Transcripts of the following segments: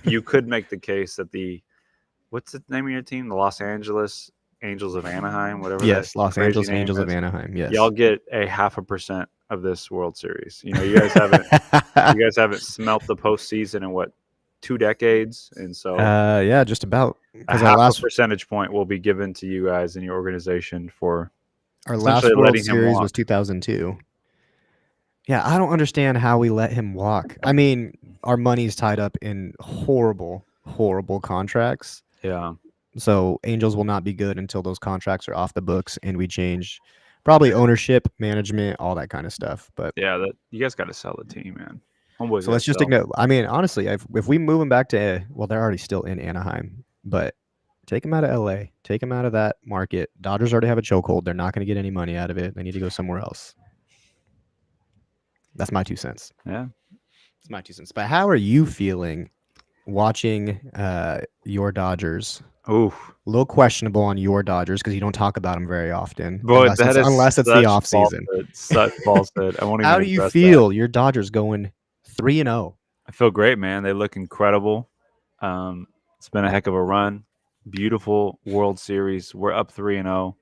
you could make the case that what's the name of your team? The Los Angeles Angels of Anaheim, whatever that Yes, Los crazy Angeles name Angels of is. Anaheim. Yes. Y'all get a 0.5% of this World Series. You guys haven't smelt the postseason in what, 2 decades, and so Yeah, just about. a Because half a percentage point will be given to you guys in your organization for our last essentially World letting him Series walk. was 2002. Yeah, I don't understand how we let him walk. I mean, our money's tied up in horrible, horrible contracts. Yeah, So Angels will not be good until those contracts are off the books and we change probably ownership, management, all that kind of stuff. But yeah. That you guys got to sell the team, man. Homeboy's so got to let's just sell. ignore. I mean, honestly, if we move them back to, well, they're already still in Anaheim, but take them out of LA, take them out of that market. Dodgers already have a chokehold. They're not going to get any money out of it. They need to go somewhere else. That's my 2 cents. Yeah. It's my 2 cents. But how are you feeling watching your Dodgers? Oof. A little questionable on your Dodgers because you don't talk about them very often, But that is unless it's the such off season. falsehood. Such falsehood. I won't How even do you address that. feel? Your Dodgers going 3-0. I feel great, man. They look incredible. It's been a heck of a run. Beautiful World Series. We're up 3-0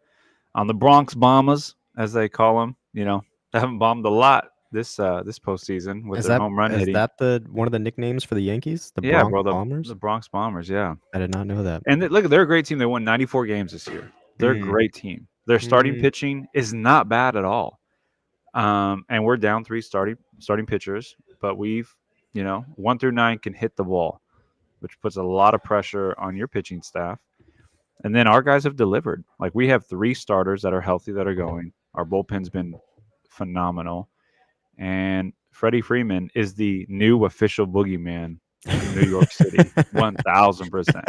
on the Bronx Bombers, as they call them. They haven't bombed a lot this postseason with their home run Is hitting. that the one of the nicknames for the Yankees? The Yeah, Bronx bro, Bombers? the Bronx Bombers. Yeah, I did not know that. and look, they're a great team. They won 94 games this year. They're a Mhm. great team. Their starting Mhm. pitching is not bad at all. And we're down 3 starting pitchers, but we've 1 through 9 can hit the ball, which puts a lot of pressure on your pitching staff. And then our guys have delivered. Like, we have 3 starters that are healthy that are going. Our bullpen's been phenomenal. And Freddie Freeman is the new official boogeyman in New York City. 1000%.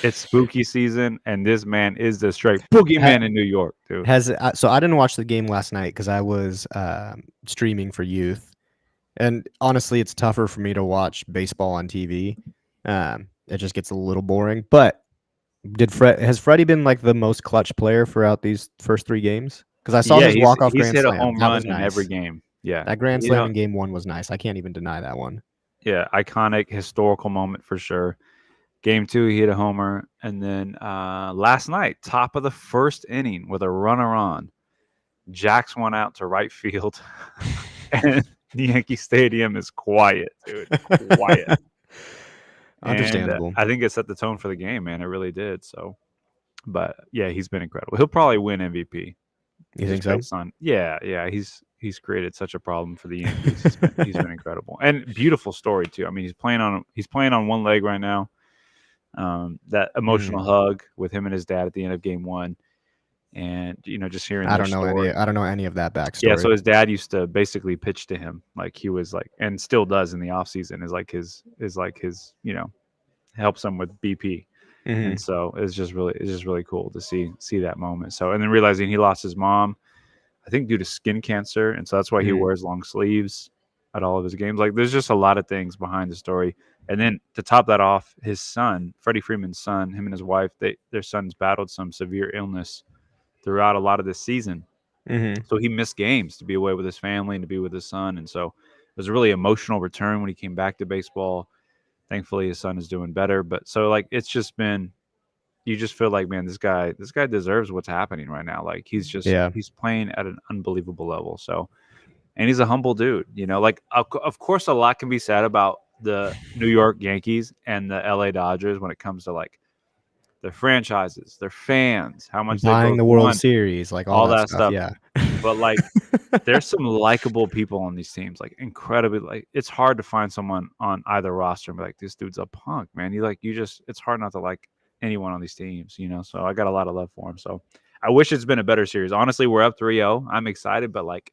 It's spooky season, and this man is the straight Ha- boogeyman in New York, dude. so I didn't watch the game last night because I was streaming for youth, and honestly, it's tougher for me to watch baseball on TV. It just gets a little boring. But has Freddie been like the most clutch player throughout these first 3 games? Because I saw Yeah, his walk-off he's grand hit a slam. home That was run in every nice. game. Yeah. That grand slam in game 1 was nice. I can't even deny that one. Yeah, iconic, historical moment for sure. Game 2, he hit a homer. And then last night, top of the first inning with a runner on, jacks one out to right field. And the Yankee Stadium is quiet, dude. Quiet. Understandable. And I think it set the tone for the game, man. It really did. So, but yeah, he's been incredible. He'll probably win MVP. You think so? Based on, yeah. He's created such a problem for the Yankees. He's been incredible, and beautiful story too. I mean, he's playing on one leg right now. That emotional hug with him and his dad at the end of game 1, and just hearing I their don't know story. I don't know any of that backstory. Yeah, so his dad used to basically pitch to him, like he was like, and still does in the off season, is like his helps him with BP. And so it's just really cool to see that moment. So, and then realizing he lost his mom, I think due to skin cancer, and so that's why he wears long sleeves at all of his games. Like, there's just a lot of things behind the story. And then to top that off, his son, Freddie Freeman's son, him and his wife, their son's battled some severe illness throughout a lot of this season. So he missed games to be away with his family and to be with his son. And so it was a really emotional return when he came back to baseball. Thankfully, his son is doing better. But so, like, it's just been, you just feel like, man, this guy deserves what's happening right now. Like, he's playing at an unbelievable level. So, and he's a humble dude, like, of course, a lot can be said about the New York Yankees and the LA Dodgers when it comes to like their franchises, their fans, how much they buying both the World won, Series, like all that that stuff. stuff. Yeah. But like, there's some likable people on these teams, like incredibly. Like, it's hard to find someone on either roster and be like, this dude's a punk, man. It's hard not to like anyone on these teams, So I got a lot of love for him. So I wish it's been a better series. Honestly, we're up 3-0. I'm excited, but like,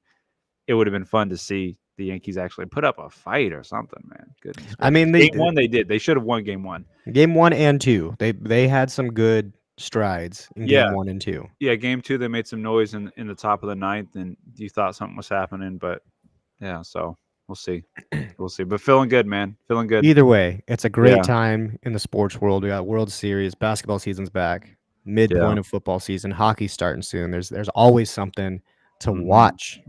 it would have been fun to see the Yankees actually put up a fight or something, man. Goodness gracious. I mean, game 1 they did. They should have won game 1. Game 1 and 2, they had some good strides in game 1 and 2. Yeah, game 2 they made some noise in the top of the 9th, and you thought something was happening, but yeah. So we'll see. But feeling good, man. Feeling good. Either way, it's a great time in the sports world. We got World Series, basketball season's back, midpoint of football season, hockey's starting soon. There's always something to watch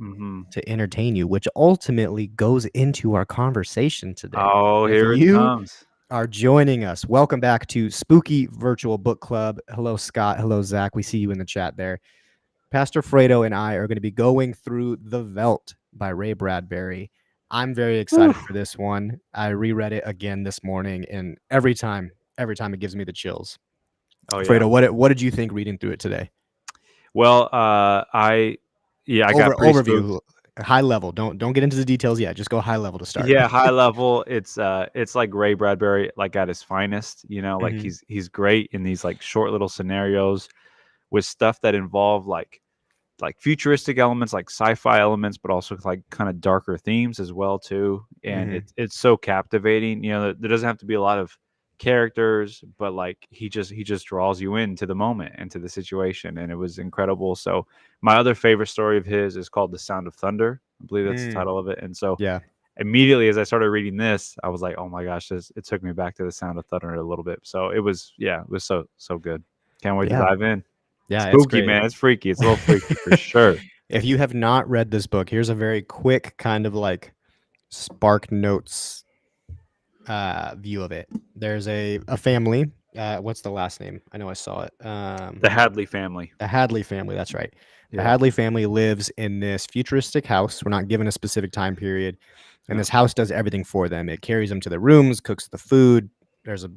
to entertain you, which ultimately goes into our conversation today. Oh, here it comes. are joining us. Welcome back to Spooky Virtual Book Club. Hello, Scott. Hello, Zach. We see you in the chat there. Pastor Fredo and I are going to be going through The Veldt by Ray Bradbury. I'm very excited for this one. I reread it again this morning, and every time it gives me the chills. Oh, yeah. Fredo, what did you think reading through it today? Well, I got pretty spooked. Overview, high level. Don't get into the details yet. Just go high level to start. Yeah, high level. It's like Ray Bradbury, like at his finest. Like Mhm. he's great in these like short little scenarios with stuff that involve like futuristic elements, like sci-fi elements, but also like kind of darker themes as well too. And Mhm. it's so captivating. There doesn't have to be a lot of characters, but like he just draws you into the moment, into the situation, and it was incredible. So my other favorite story of his is called The Sound of Thunder. I believe that's the title of it. And so Yeah. immediately as I started reading this, I was like, oh my gosh, it took me back to The Sound of Thunder a little bit. So it was so good. Can't wait to Yeah. dive in. Yeah, it's Spooky, great. man. It's freaky. It's a little freaky for sure. If you have not read this book, here's a very quick kind of like Spark Notes view of it. There's a family. What's the last name? I know I saw it. The Hadley family. The Hadley family. That's right. The Yeah. Hadley family lives in this futuristic house. We're not given a specific time period. And Yeah. this house does everything for them. It carries them to the rooms, cooks the food. There's a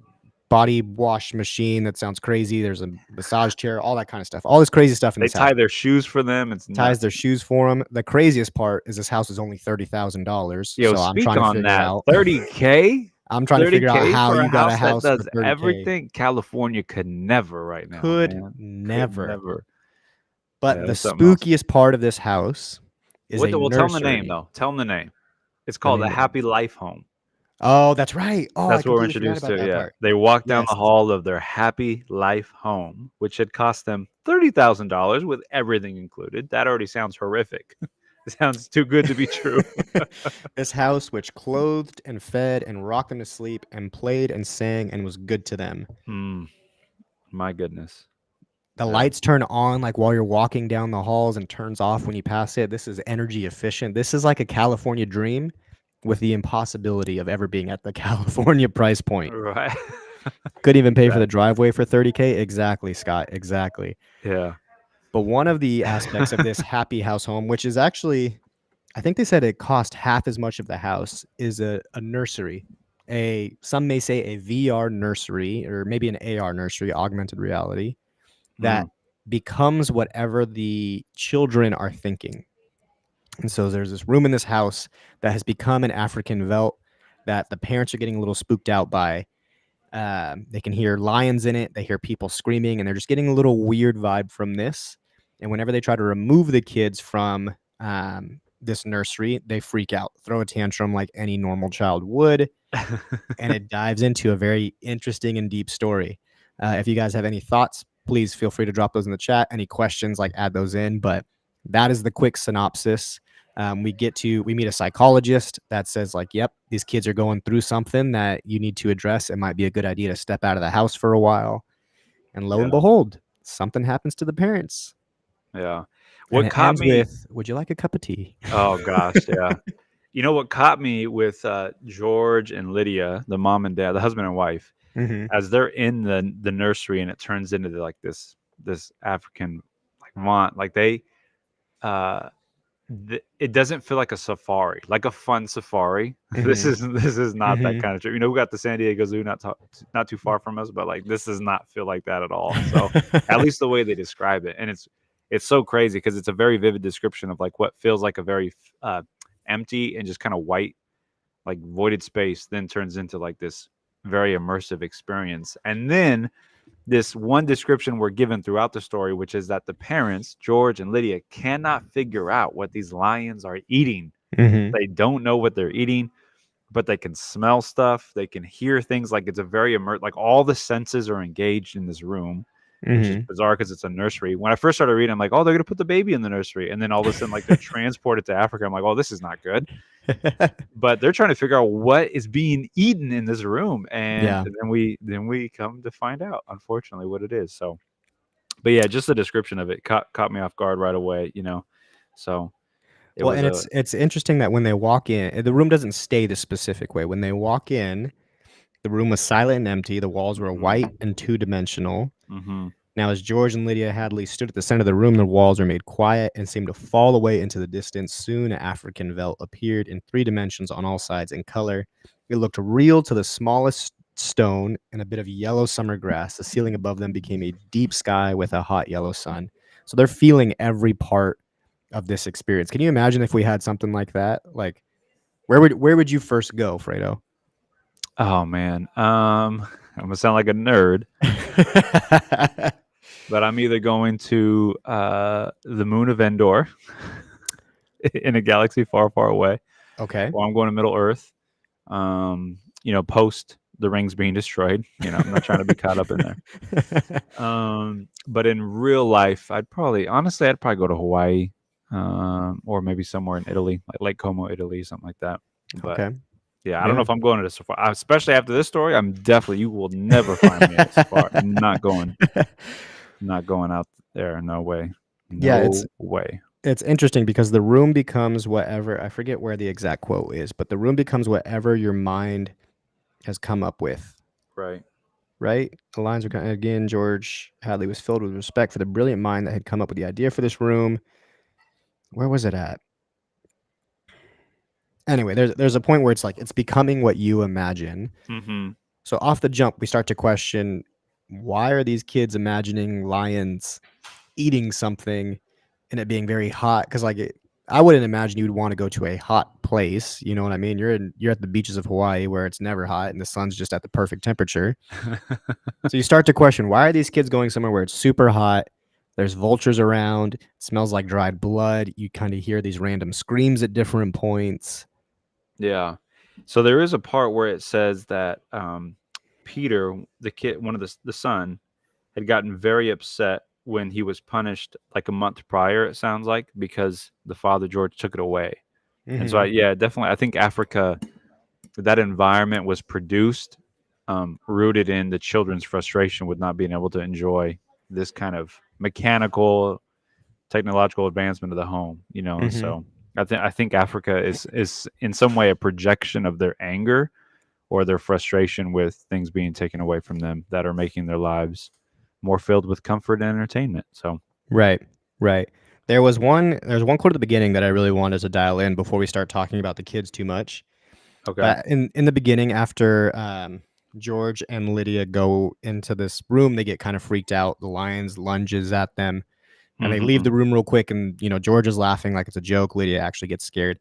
body wash machine that sounds crazy. There's a massage chair, all that kind of stuff. All this crazy stuff in They this house. tie their shoes for them. It's Ties nuts. their shoes for them. The craziest part is this house is only $30,000. Yo, So I'm speak trying to on figure that. out. 30K? I'm trying to figure out 30K how for you got a house that for does 30K. everything. California could never right now, Could man. never. Could never. But Yeah, the that's something else. spookiest part of this house is a Well, tell them the name nursery. though. Tell them the name. It's The called name the of- Happy Life Home. Oh, that's right. Oh, I That's what we're completely forgot introduced about to. that Yeah, part. they walk down Yes. the hall of their Happy Life home, which had cost them $30,000 with everything included. That already sounds horrific. It sounds too good to be true. This house, which clothed and fed and rocked them to sleep and played and sang and was good to them. My goodness. The Yeah. lights turn on like while you're walking down the halls and turns off when you pass it. This is energy efficient. This is like a California dream with the impossibility of ever being at the California price point. Right. Couldn't even pay for the driveway for 30K. Exactly, Scott. Exactly. Yeah. But one of the aspects of this happy house home, which is actually, I think they said it cost half as much of the house, is a nursery. Some may say a VR nursery or maybe an AR nursery, augmented reality, that becomes whatever the children are thinking. And so there's this room in this house that has become an African Veldt that the parents are getting a little spooked out by. They can hear lions in it. They hear people screaming, and they're just getting a little weird vibe from this. And whenever they try to remove the kids from this nursery, they freak out, throw a tantrum like any normal child would. And it dives into a very interesting and deep story. If you guys have any thoughts, please feel free to drop those in the chat. Any questions, like add those in. But that is the quick synopsis. We meet a psychologist that says like, yep, these kids are going through something that you need to address. It might be a good idea to step out of the house for a while. And lo and behold, something happens to the parents. Yeah. What caught me with, would you like a cup of tea? Oh gosh, yeah. You know what caught me with George and Lydia, the mom and dad, the husband and wife, as they're in the nursery and it turns into this African like they it doesn't feel like a safari, like a fun safari. This is not that kind of trip. We got the San Diego Zoo not too far from us, but like this does not feel like that at all. So at least the way they describe it, and it's so crazy because it's a very vivid description of like what feels like a very empty and just kind of white, like voided space, then turns into like this very immersive experience. And then this one description we're given throughout the story, which is that the parents, George and Lydia, cannot figure out what these lions are eating. They don't know what they're eating, but they can smell stuff. They can hear things. Like it's a very like all the senses are engaged in this room, which is bizarre because it's a nursery. When I first started reading, I'm like, oh, they're going to put the baby in the nursery. And then all of a sudden, like they're transported to Africa. I'm like, oh, this is not good. But they're trying to figure out what is being eaten in this room. And then we come to find out, unfortunately, what it is. So, but yeah, just the description of it caught me off guard right away, So it's interesting that when they walk in, the room doesn't stay the specific way. When they walk in, The room was silent and empty. The walls were white and two-dimensional. Mm-hmm. Now, as George and Lydia Hadley stood at the center of the room, the walls were made quiet and seemed to fall away into the distance. Soon, African Veldt appeared in 3 dimensions on all sides in color. It looked real to the smallest stone and a bit of yellow summer grass. The ceiling above them became a deep sky with a hot yellow sun. So they're feeling every part of this experience. Can you imagine if we had something like that? Like, where would you first go, Fredo? Oh man, I'm gonna sound like a nerd, but I'm either going to the moon of Endor in a galaxy far, far away, Okay. or I'm going to Middle Earth. Post the rings being destroyed. I'm not trying to be caught up in there. But in real life, I'd probably go to Hawaii, or maybe somewhere in Italy, like Lake Como, Italy, something like that. But Okay. yeah, I don't know if I'm going to the safari, especially after this story. You will never find me at a safari. Not going out there. No way. Yeah, No way. it's interesting because the room becomes whatever, I forget where the exact quote is, but the room becomes whatever your mind has come up with, Right. right? The lines are again, George Hadley was filled with respect for the brilliant mind that had come up with the idea for this room. Where was it at? Anyway, there's a point where it's like it's becoming what you imagine. Mm-hmm. So off the jump, we start to question, why are these kids imagining lions eating something and it being very hot? Because I wouldn't imagine you'd want to go to a hot place. You know what I mean? You're at the beaches of Hawaii where it's never hot and the sun's just at the perfect temperature. So you start to question, why are these kids going somewhere where it's super hot? There's vultures around. It smells like dried blood. You kind of hear these random screams at different points. Yeah. So there is a part where it says that Peter, the kid, one of the son, had gotten very upset when he was punished like a month prior. It sounds like because the father George took it away, and so yeah, definitely, I think Africa, that environment was produced, rooted in the children's frustration with not being able to enjoy this kind of mechanical technological advancement of the home. And so I think Africa is in some way a projection of their anger or their frustration with things being taken away from them that are making their lives more filled with comfort and entertainment. So Right. There's one quote at the beginning that I really wanted to dial in before we start talking about the kids too much. okay. But in the beginning, after George and Lydia go into this room, they get kind of freaked out. The lions lunges at them, and they leave the room real quick. And George is laughing like it's a joke. Lydia actually gets scared,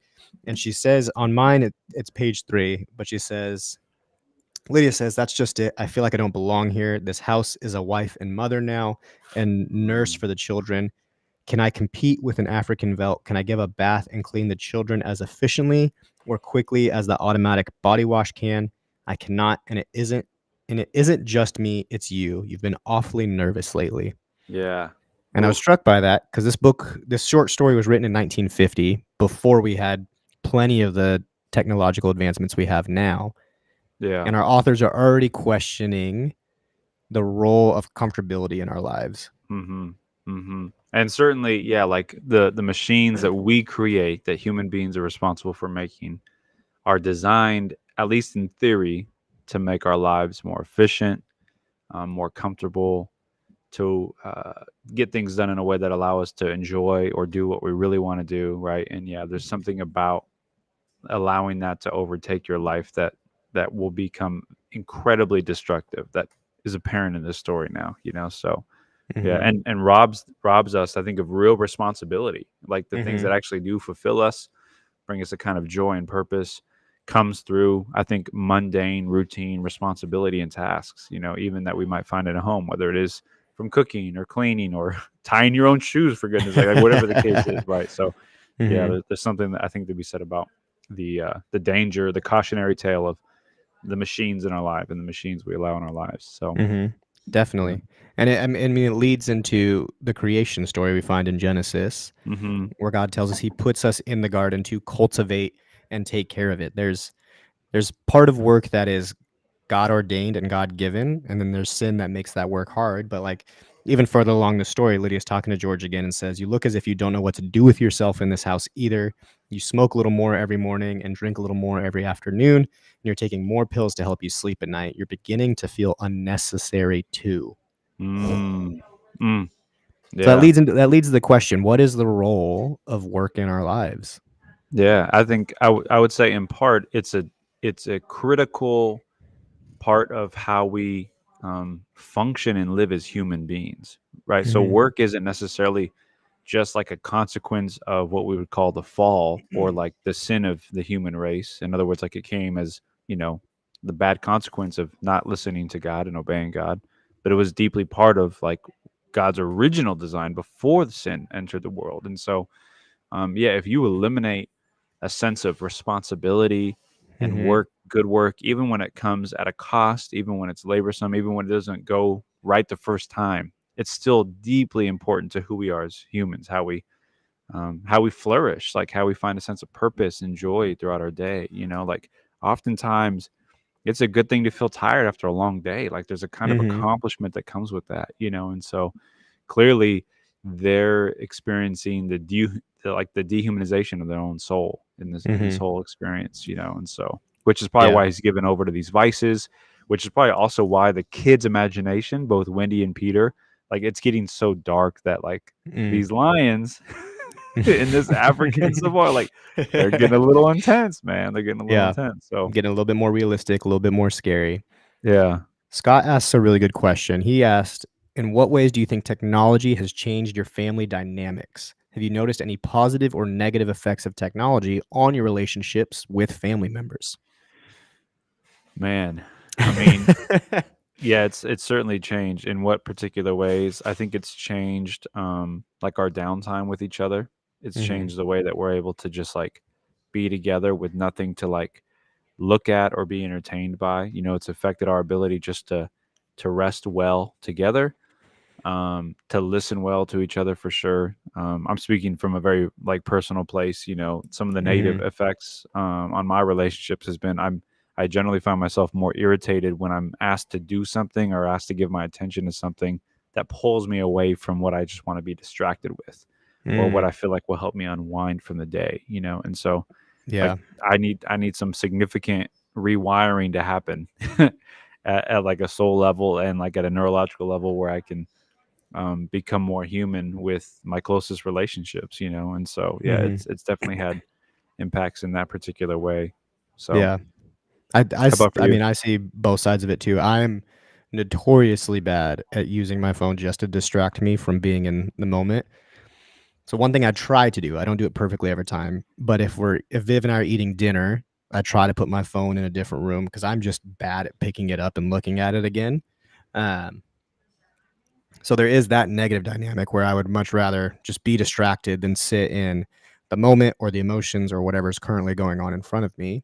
and she says, on mine it's page 3, but Lydia says, "That's just it. I feel like I don't belong here. This house is a wife and mother now, and nurse for the children. Can I compete with an African Veldt? Can I give a bath and clean the children as efficiently or quickly as the automatic body wash can? I cannot, and it isn't just me, it's you. You've been awfully nervous lately." Yeah. And I was struck by that because this short story was written in 1950, before we had plenty of the technological advancements we have now. Yeah. And our authors are already questioning the role of comfortability in our lives. And certainly, yeah, like the machines that we create, that human beings are responsible for making, are designed, at least in theory, to make our lives more efficient, more comfortable, to get things done in a way that allow us to enjoy or do what we really want to do, right? And yeah, there's something about allowing that to overtake your life that will become incredibly destructive. That is apparent in this story now, so yeah, and robs us, I think, of real responsibility, like the things that actually do fulfill us, bring us a kind of joy and purpose, comes through, I think, mundane, routine responsibility and tasks, even that we might find in a home, whether it is from cooking or cleaning or tying your own shoes, for goodness sake, like whatever the case is, right? So yeah, there's something that I think to be said about the danger, the cautionary tale of the machines in our life and the machines we allow in our lives. So Definitely. And it leads into the creation story we find in Genesis, where God tells us he puts us in the garden to cultivate and take care of it. There's part of work that is God ordained and God given, and then there's sin that makes that work hard. But like even further along the story, Lydia's talking to George again and says, "You look as if you don't know what to do with yourself in this house either. You smoke a little more every morning and drink a little more every afternoon. And you're taking more pills to help you sleep at night. You're beginning to feel unnecessary too." Mm, mm, So yeah. that leads to the question: what is the role of work in our lives? Yeah, I think I would say in part it's a critical part of how we function and live as human beings, right? So Hmm. work isn't necessarily just like a consequence of what we would call the fall or like the sin of the human race. In other words, like it came as, you know, the bad consequence of not listening to God and obeying God, but it was deeply part of like God's original design before the sin entered the world. And so, yeah, if you eliminate a sense of responsibility and Hmm. work, good work, even when it comes at a cost, even when it's laborsome, even when it doesn't go right the first time, it's still deeply important to who we are as humans, how we flourish, like how we find a sense of purpose and joy throughout our day. You know, like oftentimes it's a good thing to feel tired after a long day. Like there's a kind of Hmm. accomplishment that comes with that, you know, and so clearly they're experiencing like the dehumanization of their own soul in this Hmm. whole experience, you know, and so which is probably Yeah. why he's given over to these vices, which is probably also why the kids' imagination, both Wendy and Peter, like it's getting so dark that like Mm. these lions in this African savanna, like they're getting a little intense, man. They're getting a little Yeah. intense. So Getting a little bit more realistic, a little bit more scary. yeah. Scott asks a really good question. He asked, "In what ways do you think technology has changed your family dynamics? Have you noticed any positive or negative effects of technology on your relationships with family members?" Man. I mean, yeah, it's certainly changed. In what particular ways? I think it's changed like our downtime with each other. It's Hmm. changed the way that we're able to just like be together with nothing to like look at or be entertained by. You know, it's affected our ability just to rest well together, to listen well to each other for sure. I'm speaking from a very like personal place. You know, some of the negative Hmm. effects on my relationships has been I generally find myself more irritated when I'm asked to do something or asked to give my attention to something that pulls me away from what I just want to be distracted with, or what Mm. I feel like will help me unwind from the day. You know, and so like Yeah. I need some significant rewiring to happen at like a soul level and like at a neurological level where I can become more human with my closest relationships, you know. And so, yeah, Hmm. it's definitely had impacts in that particular way. So, Yeah. how about for I you? mean, I see both sides of it too. I'm notoriously bad at using my phone just to distract me from being in the moment. So one thing I try to do, I don't do it perfectly every time, but if Viv and I are eating dinner, I try to put my phone in a different room because I'm just bad at picking it up and looking at it again. Um, so there is that negative dynamic where I would much rather just be distracted than sit in the moment or the emotions or whatever's currently going on in front of me.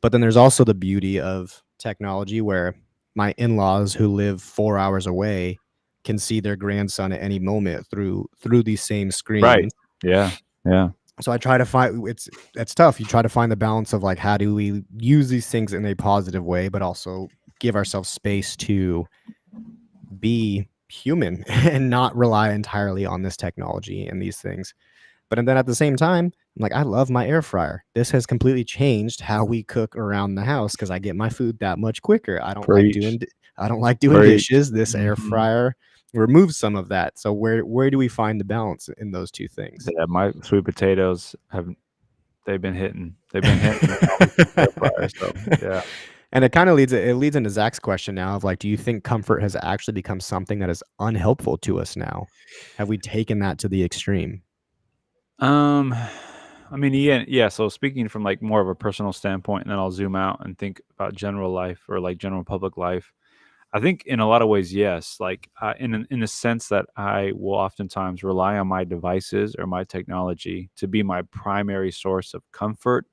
But then there's also the beauty of technology where my in-laws who live 4 hours away can see their grandson at any moment through these same Right. screens. Yeah. Yeah. So I try to find it's tough. You try to find the balance of like how do we use these things in a positive way, but also give ourselves space to be human and not rely entirely on this technology and these things. But and then at the same time, I'm like, I love my air fryer. This has completely changed how we cook around the house because I get my food that much quicker. Preach. I don't like doing Preach. dishes. This air Hmm. fryer removes some of that. So where do we find the balance in those two things? Yeah, my sweet potatoes have they've been hitting. They've been hitting when I was in the air fryer. So yeah. And it leads into Zach's question now of like, do you think comfort has actually become something that is unhelpful to us now? Have we taken that to the extreme? Um, I mean, yeah. So speaking from like more of a personal standpoint, and then I'll zoom out and think about general life or like general public life. I think in a lot of ways, yes. Like in the sense that I will oftentimes rely on my devices or my technology to be my primary source of comfort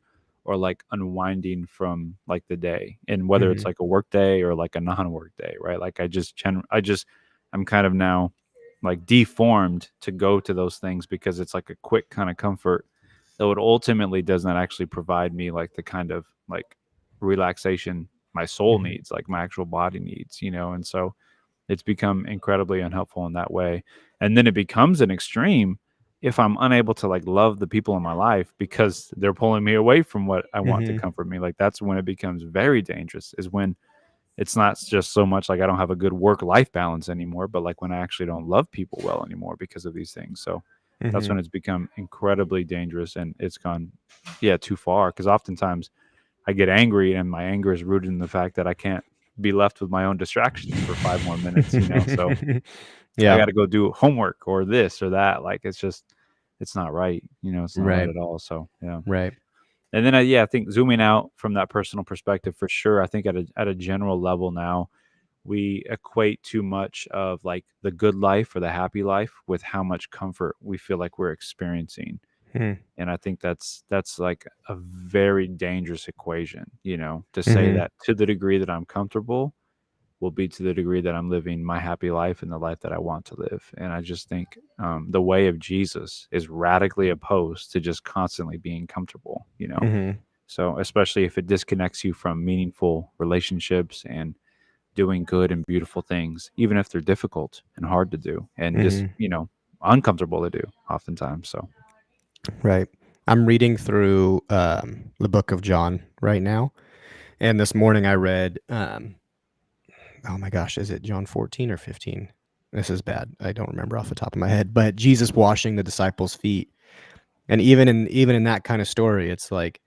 or like unwinding from like the day, and whether it's Mhm. like a work day or like a non-work day, right? Like I'm kind of now like deformed to go to those things because it's like a quick kind of comfort, though it ultimately does not actually provide me like the kind of like relaxation my soul Mhm. needs, like my actual body needs, you know. And so It's become incredibly unhelpful in that way. And then it becomes an extreme if I'm unable to like love the people in my life because they're pulling me away from what I want to Mhm. comfort me. Like that's when it becomes very dangerous, is when it's not just so much like I don't have a good work life balance anymore, but like when I actually don't love people well anymore because of these things. So that's Mhm. when it's become incredibly dangerous and it's gone, yeah, too far. Because oftentimes I get angry and my anger is rooted in the fact that I can't be left with my own distractions for 5 more minutes, So I Yeah. got to go do homework or this or that. Like it's just, it's not right. It's not right Right. at all. So, yeah. Right. And then, yeah, I think zooming out from that personal perspective for sure, I think at a general level now, we equate too much of like the good life or the happy life with how much comfort we feel like we're experiencing. Mhm. And I think that's like a very dangerous equation, to say Mhm. that to the degree that I'm comfortable will be to the degree that I'm living my happy life and the life that I want to live. And I just think the way of Jesus is radically opposed to just constantly being comfortable. Mhm. So, especially if it disconnects you from meaningful relationships and doing good and beautiful things, even if they're difficult and hard to do and just, Mhm. uncomfortable to do oftentimes. So, Right. I'm reading through the book of John right now, and this morning I read. Oh my gosh, is it John 14 or 15? This is bad. I don't remember off the top of my head. But Jesus washing the disciples' feet, and even in that kind of story, it's like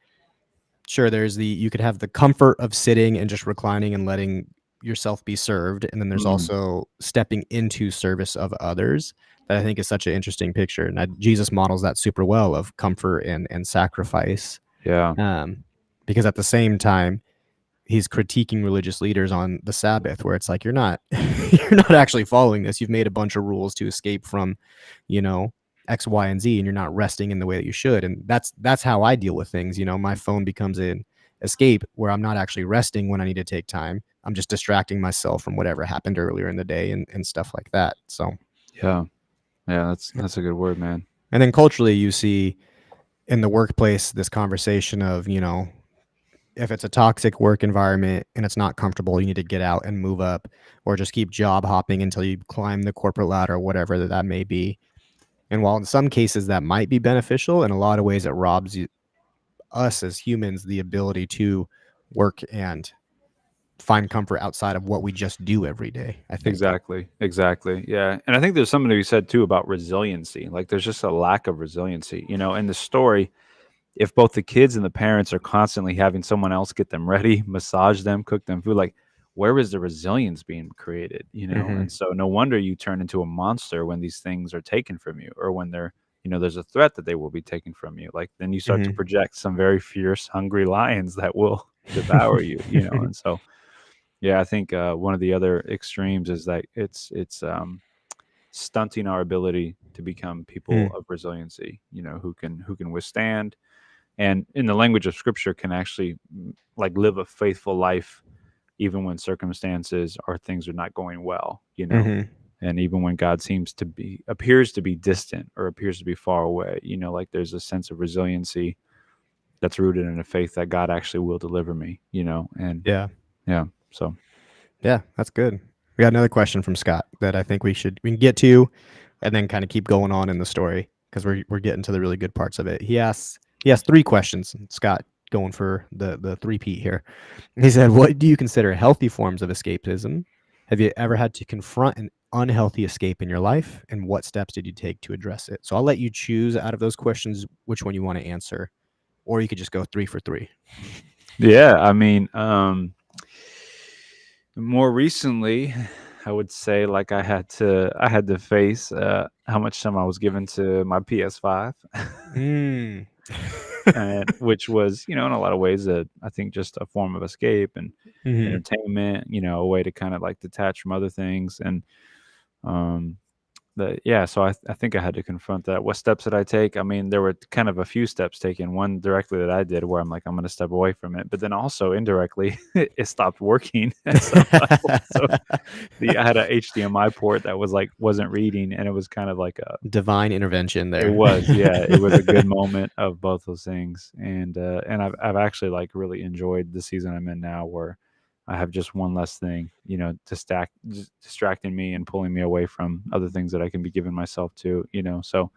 sure, you could have the comfort of sitting and just reclining and letting yourself be served, and then there's mm, also stepping into service of others that I think is such an interesting picture. And Jesus models that super well of comfort and sacrifice. yeah, Um, because at the same time, he's critiquing religious leaders on the Sabbath, where it's like you're not you're not actually following this. You've made a bunch of rules to escape from, you know, X, Y, and Z, and you're not resting in the way that you should. And that's how I deal with things. My phone becomes an escape where I'm not actually resting when I need to take time. I'm just distracting myself from whatever happened earlier in the day and stuff like that. So yeah, yeah. That's a good word, man. and then culturally you see in the workplace this conversation of, if it's a toxic work environment and it's not comfortable, you need to get out and move up or just keep job hopping until you climb the corporate ladder, whatever that may be. And while in some cases that might be beneficial, in a lot of ways it robs us as humans the ability to work and find comfort outside of what we just do every day, I think. Exactly. Exactly. Yeah. And I think there's something to be said too about resiliency. Like there's just a lack of resiliency. In the story, if both the kids and the parents are constantly having someone else get them ready, massage them, cook them food, like where is the resilience being created? Mhm. And so no wonder you turn into a monster when these things are taken from you or when there's a threat that they will be taken from you. Like then you start to Mhm. project some very fierce, hungry lions that will devour you. And so yeah, I think one of the other extremes is that it's stunting our ability to become people Mm. of resiliency. Who can withstand, and in the language of Scripture, can actually like live a faithful life, even when circumstances or things are not going well. Mhm. And even when God appears to be distant or appears to be far away. Like there's a sense of resiliency that's rooted in a faith that God actually will deliver me. And Yeah. yeah, so Yeah, that's good. We got another question from Scott that I think we can get to, and then kind of keep going on in the story because we're getting to the really good parts of it. He has three questions. Scott going for the three-peat here. He said, "What do you consider healthy forms of escapism? Have you ever had to confront an unhealthy escape in your life, and what steps did you take to address it?" So I'll let you choose out of those questions which one you want to answer, or you could just go three for three. yeah, I mean, more recently, I would say like I had to face how much time I was given to my PS5, Mm. and which was in a lot of ways I think just a form of escape and hmm entertainment, a way to kind of like detach from other things. And um yeah, so I think I had to confront that. What steps did I take? I mean, there were kind of a few steps taken. One directly that I did where I'm like, I'm going to step away from it. But then also indirectly, it stopped working at some level. So I had a HDMI port that wasn't reading, and it was kind of like a Divine intervention it there. was, yeah, it was a good moment of both those things. And I've actually like really enjoyed the season I'm in now, where I have just one less thing, distracting me and pulling me away from other things that I can be giving myself to. So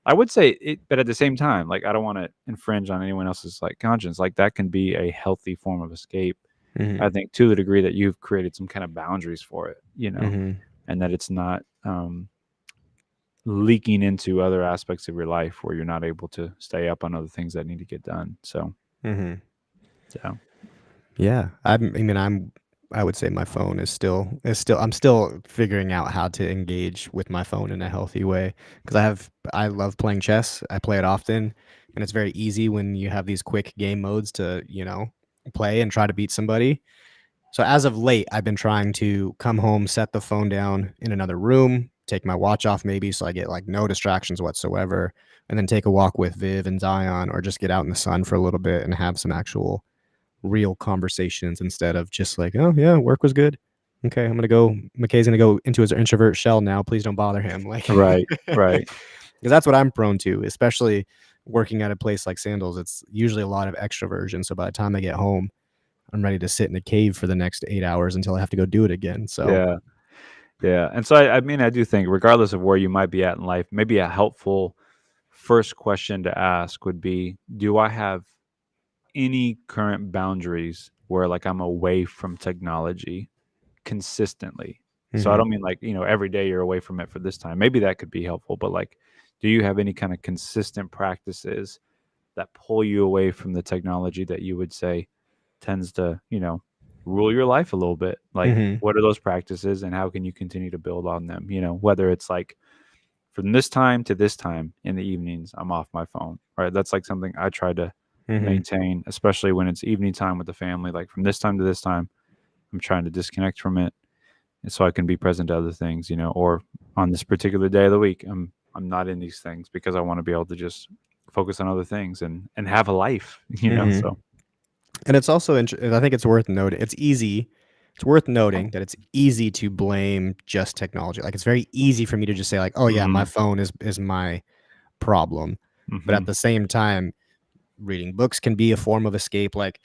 I would say it, but at the same time, like I don't want to infringe on anyone else's like conscience. Like that can be a healthy form of escape. Mhm. I think to the degree that you've created some kind of boundaries for it, Mhm. and that it's not leaking into other aspects of your life where you're not able to stay up on other things that need to get done. So, Mhm. yeah. Yeah, I would say my phone is still I'm still figuring out how to engage with my phone in a healthy way because I love playing chess. I play it often, and it's very easy when you have these quick game modes to, play and try to beat somebody. So as of late, I've been trying to come home, set the phone down in another room, take my watch off maybe so I get like no distractions whatsoever, and then take a walk with Viv and Zion or just get out in the sun for a little bit and have some actual real conversations instead of just like, oh yeah, work was good. Okay, I'm gonna go. McKay's gonna go into his introvert shell now. Please don't bother him. Like, Right. because Right. that's what I'm prone to, especially working at a place like Sandals. It's usually a lot of extroversion. So by the time I get home, I'm ready to sit in a cave for the next 8 hours until I have to go do it again. So, Yeah. Yeah. And so, I mean, I do think, regardless of where you might be at in life, maybe a helpful first question to ask would be, do I have any current boundaries where like I'm away from technology consistently? So I hmm don't mean like, every day you're away from it for this time. Maybe that could be helpful, but like, do you have any kind of consistent practices that pull you away from the technology that you would say tends to rule your life a little bit? Like, hmm what are those practices and how can you continue to build on them? Whether it's like from this time to this time in the evenings, I'm off my phone, right? That's like something I try to hmm maintain, especially when it's evening time with the family. Like from this time to this time, I'm trying to disconnect from it and so I can be present to other things, or on this particular day of the week, I'm not in these things because I want to be able to just focus on other things and have a life. hmm So And it's also, I think it's worth noting. It's worth noting that it's easy to blame just technology. Like it's very easy for me to just say like, oh yeah, my mhm, phone is my problem. But at mhm, the same time, reading books can be a form of escape. Like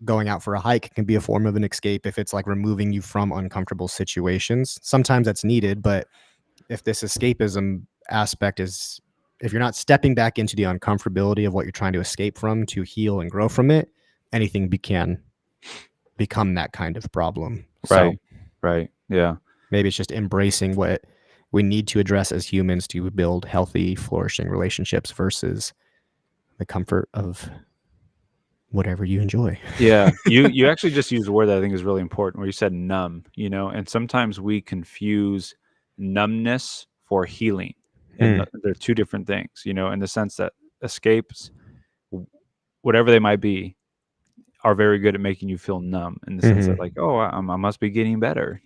going out for a hike can be a form of an escape if it's like removing you from uncomfortable situations. Sometimes that's needed, but if this escapism aspect is, if you're not stepping back into the uncomfortability of what you're trying to escape from to heal and grow from it, anything can become that kind of problem. So right, right, yeah, maybe it's just embracing what we need to address as humans to build healthy, flourishing relationships versus the comfort of whatever you enjoy. yeah. You actually just used a word that I think is really important, where you said numb, and sometimes we confuse numbness for healing, and Hmm. they're two different things, in the sense that escapes, whatever they might be, are very good at making you feel numb in the sense that Mm-hmm. like, oh, I must be getting better,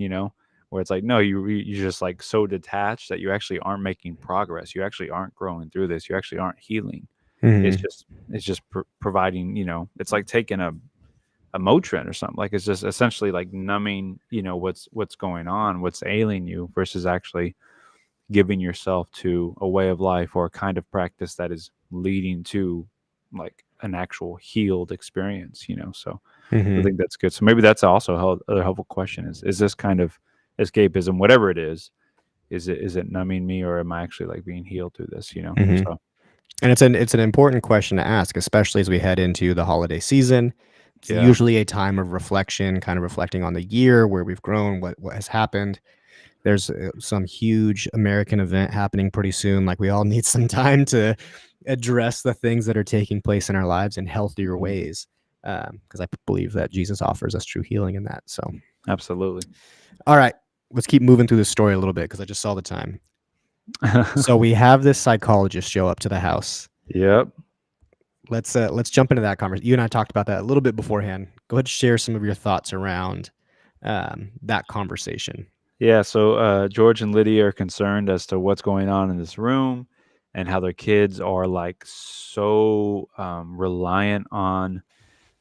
where it's like, no, you're just like so detached that you actually aren't making progress. You actually aren't growing through this. You actually aren't healing. It's Mm-hmm. just it's just providing, it's like taking a Motrin or something. Like it's just essentially like numbing, what's going on, what's ailing you, versus actually giving yourself to a way of life or a kind of practice that is leading to like an actual healed experience. So I Mm-hmm. think that's good. So maybe that's also a helpful question: is this kind of escapism, whatever it is it numbing me, or am I actually like being healed through this? Mm-hmm. So And it's an important question to ask, especially as we head into the holiday season. It's yeah. usually a time of reflection, kind of reflecting on the year, where we've grown, what has happened. There's some huge American event happening pretty soon. Like we all need some time to address the things that are taking place in our lives in healthier Mhm. ways, because I believe that Jesus offers us true healing in that. So, Absolutely. all right, let's keep moving through the story a little bit because I just saw the time. So we have this psychologist show up to the house. Yep. Let's jump into that conversation. You and I talked about that a little bit beforehand. Go ahead and share some of your thoughts around that conversation. Yeah, so George and Lydia are concerned as to what's going on in this room and how their kids are like so reliant on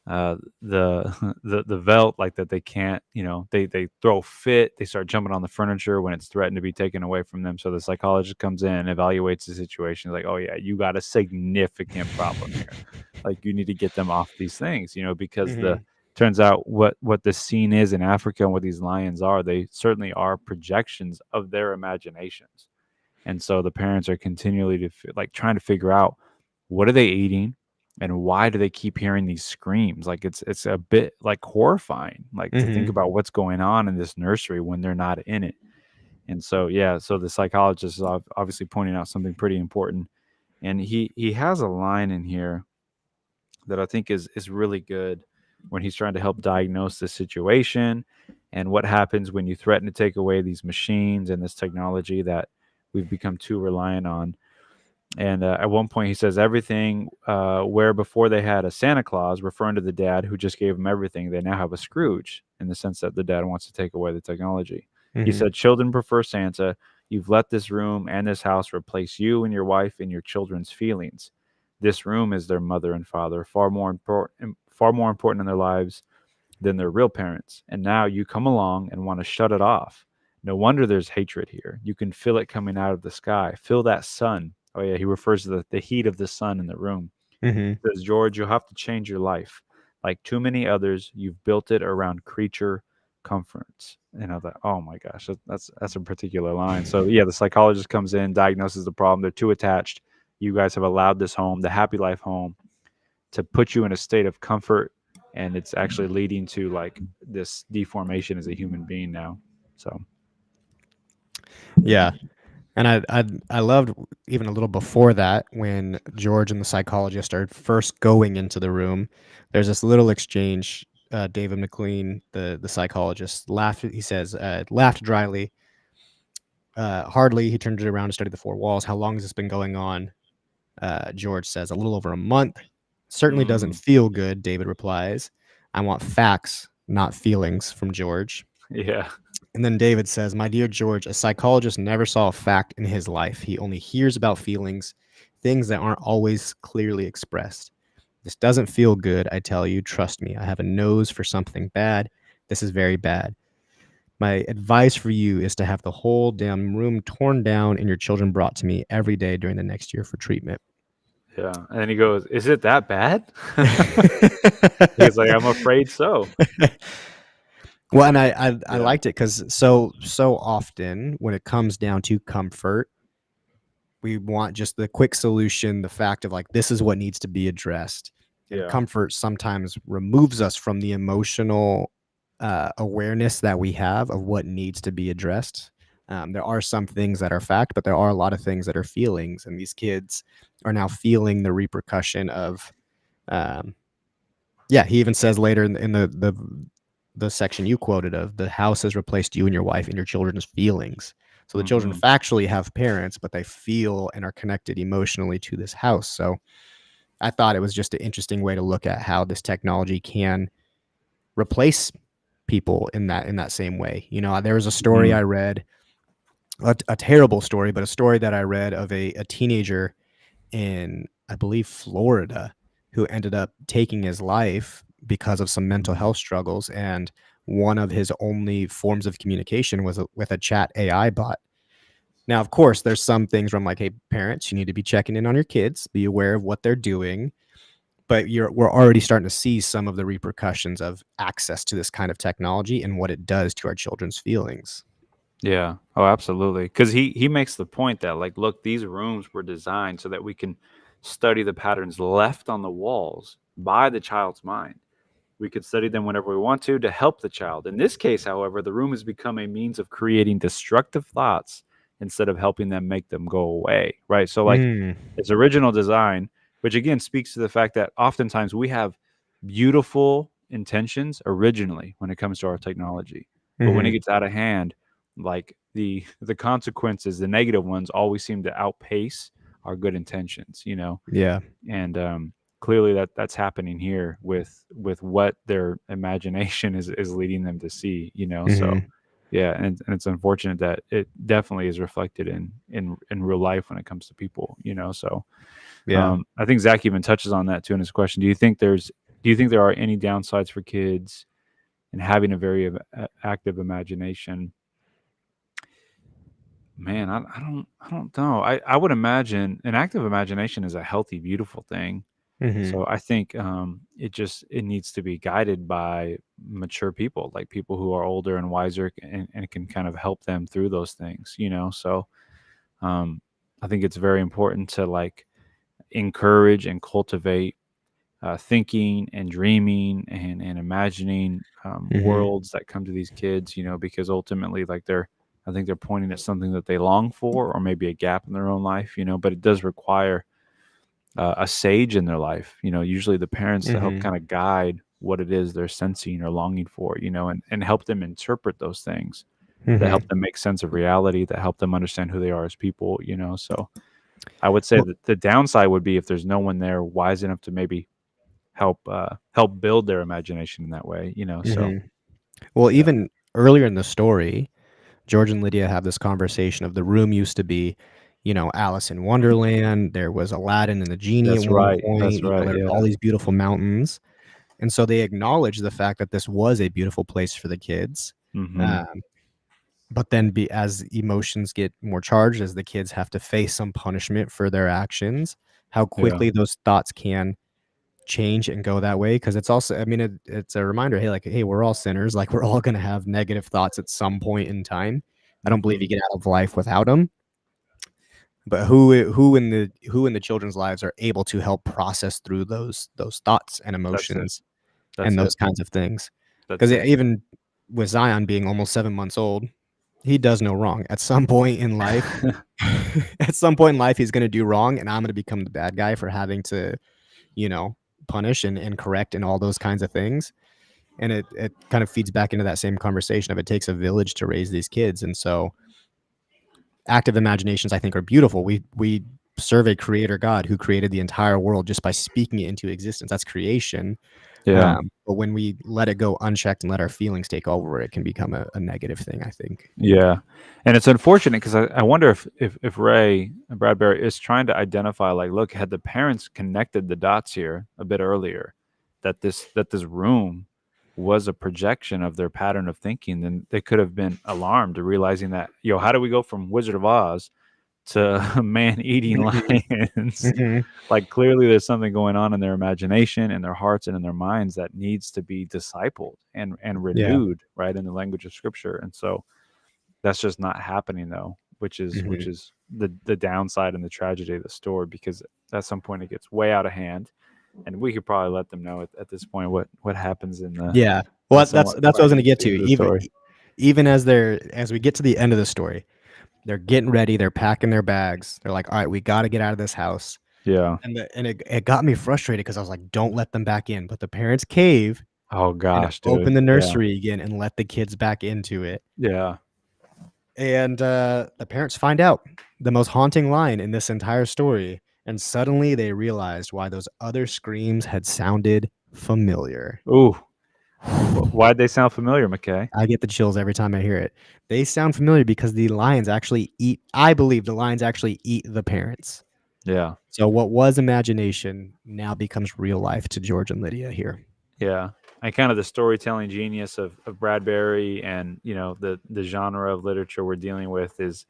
the the Veldt, like that they can't, they throw a fit, they start jumping on the furniture when it's threatened to be taken away from them. So the psychologist comes in and evaluates the situation, like, oh yeah, you got a significant problem here. Like you need to get them off these things, because the Mhm. turns out what the scene is in Africa and what these lions are, they certainly are projections of their imaginations. And so the parents are continually like trying to figure out what are they eating and why do they keep hearing these screams? Like it's a bit like horrifying, like to think Mhm. about what's going on in this nursery when they're not in it. And so yeah, so the psychologist is obviously pointing out something pretty important, and he has a line in here that I think is really good when he's trying to help diagnose the situation and what happens when you threaten to take away these machines and this technology that we've become too reliant on. And at one point, he says everything where before they had a Santa Claus, referring to the dad who just gave them everything, they now have a Scrooge in the sense that the dad wants to take away the technology. He Mhm. said, children prefer Santa. You've let this room and this house replace you and your wife and your children's feelings. This room is their mother and father, far more important in their lives than their real parents. And now you come along and want to shut it off. No wonder there's hatred here. You can feel it coming out of the sky. Feel that sun. Oh, yeah, he refers to the heat of the sun in the room. Mhm. He says, George, you'll have to change your life. Like too many others, you've built it around creature comforts. And I thought, oh my gosh, that's a particular line. So yeah, the psychologist comes in, diagnoses the problem. They're too attached. You guys have allowed this home, the happy life home, to put you in a state of comfort, and it's actually leading to like this deformation as a human being now. So Yeah. And I loved even a little before that when George and the psychologist are first going into the room. There's this little exchange. David McLean, the psychologist, laughed. He says, laughed dryly. Hardly. He turned it around to study the four walls. How long has this been going on? George says, a little over a month. Certainly doesn't mm, feel good. David replies, I want facts, not feelings, from George. yeah, And then David says, my dear George, a psychologist never saw a fact in his life. He only hears about feelings, things that aren't always clearly expressed. This doesn't feel good, I tell you. Trust me. I have a nose for something bad. This is very bad. My advice for you is to have the whole damn room torn down and your children brought to me every day during the next year for treatment. yeah. And then he goes, "Is it that bad?" He's like, "I'm afraid so." Well, and I Yeah, liked it because so often when it comes down to comfort, we want just the quick solution, the fact of like this is what needs to be addressed, and yeah, comfort sometimes removes us from the emotional awareness that we have of what needs to be addressed. There are some things that are fact, but there are a lot of things that are feelings, and these kids are now feeling the repercussion of um, yeah, he even says later in the section you quoted of the house has replaced you and your wife and your children's feelings. So the children hmm, factually have parents, but they feel and are connected emotionally to this house. So I thought it was just an interesting way to look at how this technology can replace people in that same way. You know, there was a story hmm, I read, a terrible story, but a story that I read of a teenager in, I believe, Florida, who ended up taking his life because of some mental health struggles. And one of his only forms of communication was with a chat AI bot. Now, of course, there's some things where I'm like, hey, parents, you need to be checking in on your kids, be aware of what they're doing. But we're already starting to see some of the repercussions of access to this kind of technology and what it does to our children's feelings. yeah. Oh, absolutely. Because he makes the point that like, look, these rooms were designed so that we can study the patterns left on the walls by the child's mind. We could study them whenever we want to help the child. In this case, however, the room has become a means of creating destructive thoughts instead of helping them make them go away, right? So, like Mm, its original design, which again speaks to the fact that oftentimes we have beautiful intentions originally when it comes to our technology, but when it hmm. gets out of hand, like the consequences, the negative ones, always seem to outpace our good intentions, you know. Yeah. And clearly that's happening here with what their imagination is leading them to see, you know. So Hmm. yeah, and it's unfortunate that it definitely is reflected in real life when it comes to people, you know. So Yeah. I think Zach even touches on that too in his question. Do you think there are any downsides for kids in having a very active imagination? Man, I don't know. I would imagine an active imagination is a healthy, beautiful thing. Mhm. So I think it needs to be guided by mature people, like people who are older and wiser, and can kind of help them through those things, you know. So I think it's very important to like encourage and cultivate thinking and dreaming and imagining Mhm. worlds that come to these kids, you know, because ultimately, like I think they're pointing at something that they long for, or maybe a gap in their own life, you know. But it does require a sage in their life, you know, usually the parents, to help Mhm. kind of guide what it is they're sensing or longing for, you know, and help them interpret those things that help Mhm. them make sense of reality, that help them understand who they are as people, you know. So I would say Well, that the downside would be if there's no one there wise enough to maybe help build their imagination in that way, you know. So mhm. Well, yeah, even earlier in the story, George and Lydia have this conversation of the room used to be, Alice in Wonderland. There was Aladdin and the genie at that's one right. point. That's right. There's all Yeah. these beautiful mountains, and so they acknowledge the fact that this was a beautiful place for the kids. Hmm. Um, but then, as emotions get more charged, as the kids have to face some punishment for their actions, how Yeah. quickly those thoughts can change and go that way. Because it's also, I mean, it's a reminder, hey, like, hey, we're all sinners, like, we're all gonna have negative thoughts at some point in time. I don't believe Hmm. you get out of life without them. But who in the children's lives are able to help process through those thoughts and That's it. emotions That's and it. those kinds of things? That's Because it. even with Zion being almost 7 months old, he does no wrong. At some point in life, at some point in life, he's gonna do wrong, and I'm gonna become the bad guy for having to, you know, punish and correct and all those kinds of things. And it kind of feeds back into that same conversation of it takes a village to raise these kids. And so active imaginations, I think, are beautiful. We serve a creator God who created the entire world just by speaking it into existence. That's creation. Yeah. But when we let it go unchecked and let our feelings take over, it can become a negative thing, I think. Yeah, and it's unfortunate because I wonder if Ray Bradbury is trying to identify, like, look, had the parents connected the dots here a bit earlier, that this room was a projection of their pattern of thinking, then they could have been alarmed to realizing that, how do we go from Wizard of Oz to man eating Mhm, lions? mhm. Like, clearly there's something going on in their imagination, in their hearts, and in their minds that needs to be discipled and Yeah. renewed, right, in the language of Scripture, and so that's just not happening though, which Mhm. is the downside and the tragedy of the story, because at some point it gets way out of hand, and we could probably let them know at this point what happens Yeah. in the Well, that's somewhat that's what I was gonna frightening get to. scenes of the story. Even as we get to the end of the story, they're getting ready, they're packing their bags. They're like, "All right, we gotta get out of this house." Yeah. And it got me frustrated because I was like, "Don't let them back in." But the parents cave Oh and gosh, dude. open the Yeah. nursery again and let the kids back into it. Yeah. And, the parents find out the most haunting line in this entire story, and suddenly they realized why those other screams had sounded familiar. Ooh. Why'd they sound familiar, McKay? I get the chills every time I hear it. They sound familiar because the lions actually eat I believe the lions actually eat the parents. Yeah. So what was imagination now becomes real life to George and Lydia here. Yeah, and kind of the storytelling genius of Bradbury, and the genre of literature we're dealing with is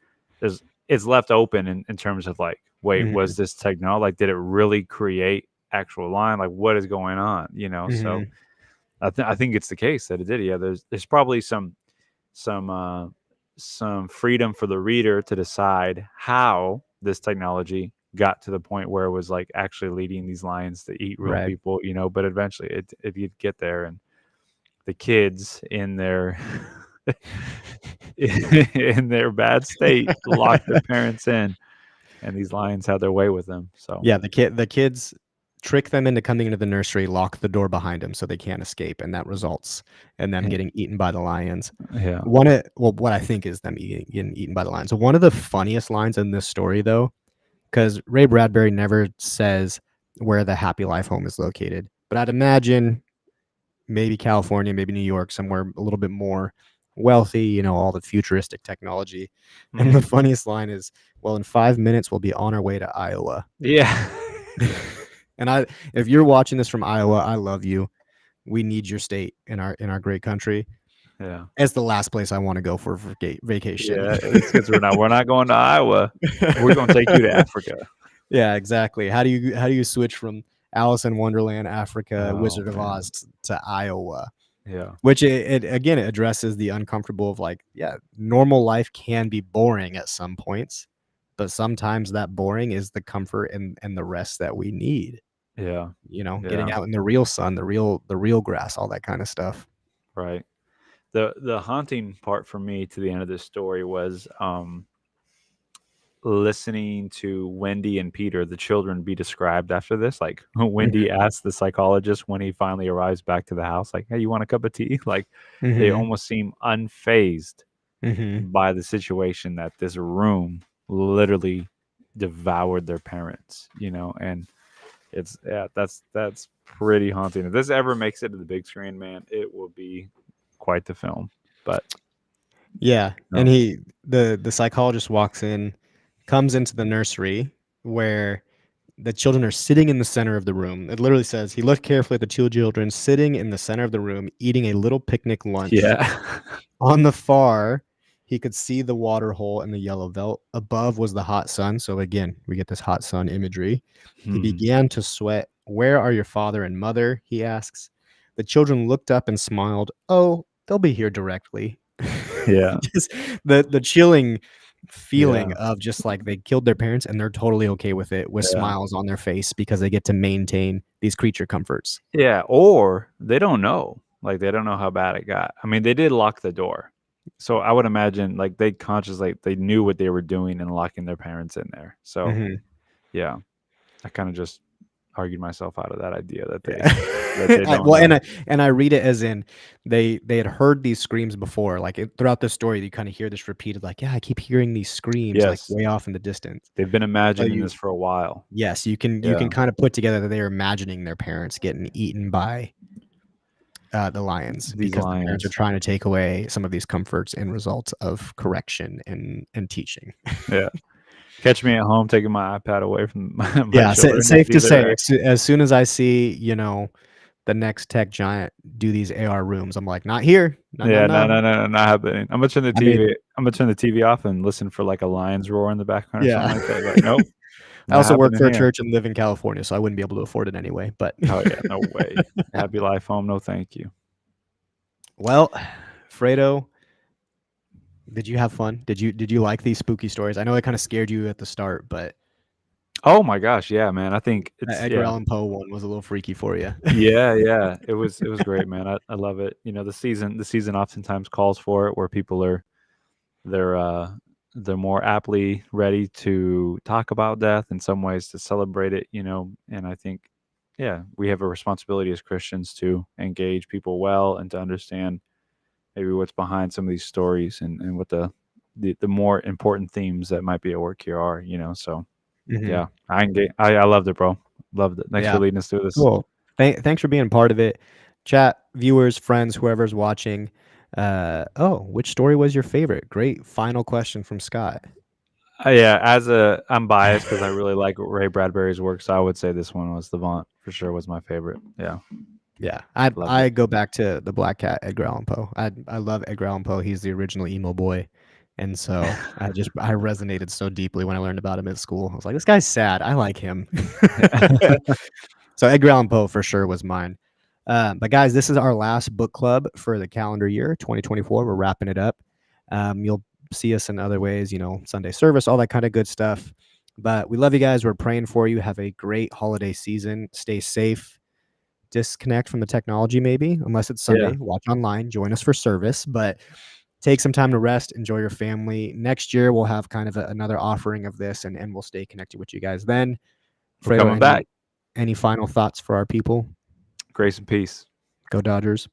it's left open in terms of, like, wait, Mhm, was this technology, like, did it really create actual line, like, what is going on, so mhm, I think it's the case that it did. Yeah, there's probably some uh some freedom for the reader to decide how this technology got to the point where it was, like, actually leading these lions to eat real right. people, but eventually it did get there, and the kids in their in their bad state locked their parents in, and these lions had their way with them. So Yeah, the kids trick them into coming into the nursery, lock the door behind them so they can't escape, and that results in them yeah, getting eaten by the lions. yeah. What I think is them getting eaten by the lions. So one of the funniest lines in this story, though, because Ray Bradbury never says where the Happy Life home is located, but I'd imagine maybe California, maybe New York, somewhere a little bit more wealthy, all the futuristic technology. And the Mhm. funniest line is, "Well, in 5 minutes, we'll be on our way to Iowa." Yeah. And if you're watching this from Iowa, I love you. We need your state in our great country. Yeah. It's the last place I want to go for vacation. Yeah, these kids we're not going to Iowa. We're gonna take you to Africa. Yeah, exactly. How do you switch from Alice in Wonderland, Africa, Oh Wizard of man. Oz to Iowa, Yeah. which it again it addresses the uncomfortable of like, yeah, normal life can be boring at some points, but sometimes that boring is the comfort and the rest that we need. Yeah. Getting Yeah. out in the real sun, the real grass, all that kind of stuff. Right. The haunting part for me to the end of this story was listening to Wendy and Peter, the children, be described after this. Like Wendy asks the psychologist when he finally arrives back to the house, like, "Hey, you want a cup of tea?" Like they Mhm. almost seem unfazed Mhm. by the situation that this room literally devoured their parents, and it's that's pretty haunting. If this ever makes it to the big screen, man, it will be quite the film. But Yeah, and no, the psychologist walks in, comes into the nursery where the children are sitting in the center of the room. It literally says he looked carefully at the two children sitting in the center of the room eating a little picnic lunch. yeah, On the far, he could see the water hole and the yellow Veldt. Above was the hot sun. So again, we get this hot sun imagery. He hmm. began to sweat. "Where are your father and mother?" he asks. The children looked up and smiled. "Oh, they'll be here directly." Yeah, Just the chilling feeling yeah, of just like they killed their parents and they're totally okay with it with yeah. smiles on their face because they get to maintain these creature comforts. Yeah, or they don't know. Like, they don't know how bad it got. I mean, they did lock the door. So I would imagine, like, they consciously they knew what they were doing and locking their parents in there. So, Mhm. yeah, I kinda just argued myself out of that idea Yeah. that they don't Well, know. and I read it as in they had heard these screams before, like, throughout the story, you kinda hear this repeated, like, "Yeah, I keep hearing these screams, like, Yes, way off in the distance." they've been So imagining this for a while. yes, you can Yeah, kinda put together that they are imagining their parents getting eaten by, the lions these because the parents are lions. trying to take away some of these comforts and results of correction and teaching. Yeah. Catch me at home taking my iPad away from my Yeah, children to safe see to their say, reaction. as soon as I see, the next tech giant do these AR rooms, I'm like, "Not here. No, no, Yeah, no, no." no, no, no, not happening. I mean, I'm gonna turn the TV off and listen for, like, a lion's roar in the background or something yeah. like that, like, "Nope, I not also work happening for a here." church and live in California, so I wouldn't be able to afford it anyway, but Oh, yeah, no way. Happy life home, no thank you. well, Fredo, did you have fun? Did you like these spooky stories? I know it kinda scared you at the start, but Oh my gosh, yeah, man, I think that it's Edgar yeah. Allan Poe one was a little freaky for you. Yeah, yeah, it was great, man, I love it. The season oftentimes calls for it where people are they're, uh, they're more aptly ready to talk about death, in some ways to celebrate it, and I think, yeah, we have a responsibility as Christians to engage people well and to understand maybe what's behind some of these stories and what the more important themes that might be at work here are, so Mhm. yeah, I loved it, bro. Loved it. Thanks for Yeah. leading us through this. Cool. Thanks for being part of it. Chat, viewers, friends, whoever's watching. Which story was your favorite? Great final question from Scott. Yeah, I'm biased because I really like Ray Bradbury's work, so I would say this one was the Vaunt for sure was my favorite. Yeah, Yeah, I loved it. I go back to the Black Cat, Edgar Allan Poe. I love Edgar Allan Poe. He's the original emo boy, and so I resonated so deeply when I learned about him at school. I was like, this guy's sad. I like him. So Edgar Allan Poe for sure was mine. But guys, this is our last book club for the calendar year 2024. We're wrapping it up. You'll see us in other ways, Sunday service, all that kind of good stuff. But we love you guys. We're praying for you. Have a great holiday season. Stay safe. Disconnect from the technology, maybe, unless it's Yeah, Sunday. Watch online. Join us for service. But take some time to rest. Enjoy your family. Next year, we'll have kind of another offering of this, and we'll stay connected with you guys then. we're Fredo, coming back. any final thoughts for our people? Grace and peace. Go Dodgers.